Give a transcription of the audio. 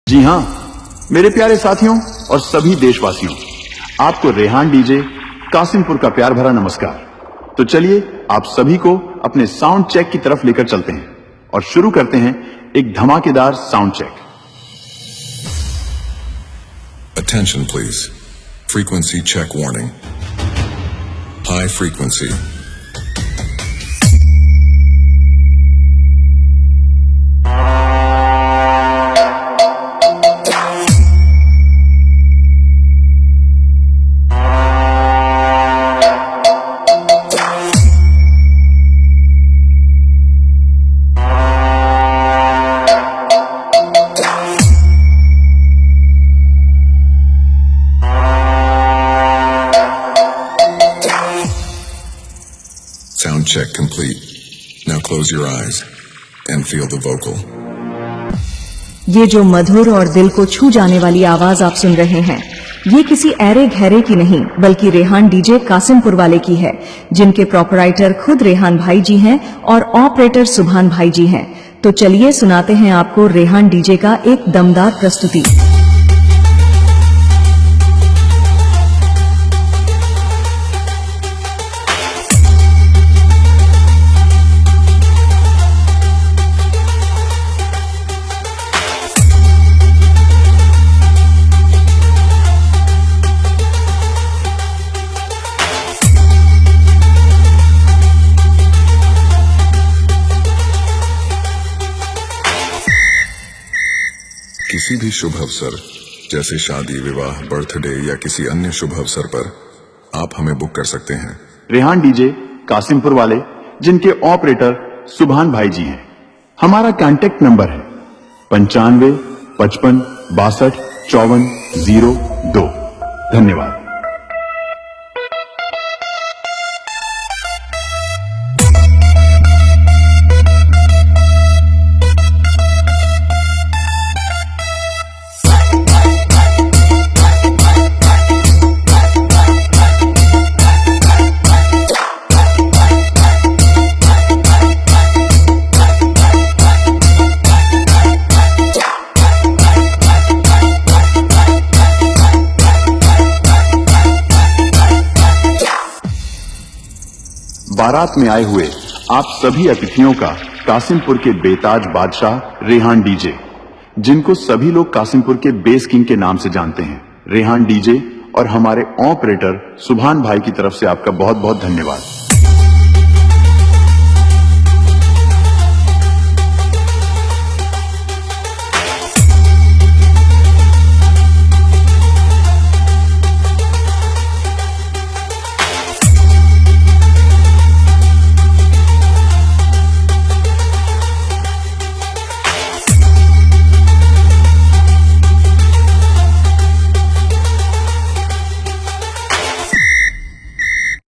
जी हां मेरे प्यारे साथियों और सभी देशवासियों, आपको रेहान डीजे कासिमपुर का प्यार भरा नमस्कार। तो चलिए आप सभी को अपने साउंड चेक की तरफ लेकर चलते हैं और शुरू करते हैं एक धमाकेदार sound check. Attention please. Frequency check warning. High frequency. Sound check complete. Now close your eyes and feel the vocal. ये जो मधुर और दिल को छू जाने वाली आवाज आप सुन रहे हैं, ये किसी ऐरे घैरे की नहीं बल्कि रेहान डीजे कासिमपुर वाले की है, जिनके प्रोपराइटर खुद रेहान भाई जी हैं और ऑपरेटर सुभान भाई जी हैं। तो चलिए सुनाते हैं आपको रेहान डीजे का एक दमदार प्रस्तुति। किसी भी शुभ अवसर जैसे शादी, विवाह, बर्थडे या किसी अन्य शुभ अवसर पर आप हमें बुक कर सकते हैं। रेहान डीजे कासिमपुर वाले, जिनके ऑपरेटर सुभान भाई जी हैं। हमारा कांटेक्ट नंबर है 95 55 62 54 02। धन्यवाद। बारात में आए हुए आप सभी अतिथियों का कासिमपुर के बेताज बादशाह रेहान डीजे, जिनको सभी लोग कासिमपुर के बेस किंग के नाम से जानते हैं, रेहान डीजे और हमारे ऑपरेटर सुभान भाई की तरफ से आपका बहुत बहुत धन्यवाद।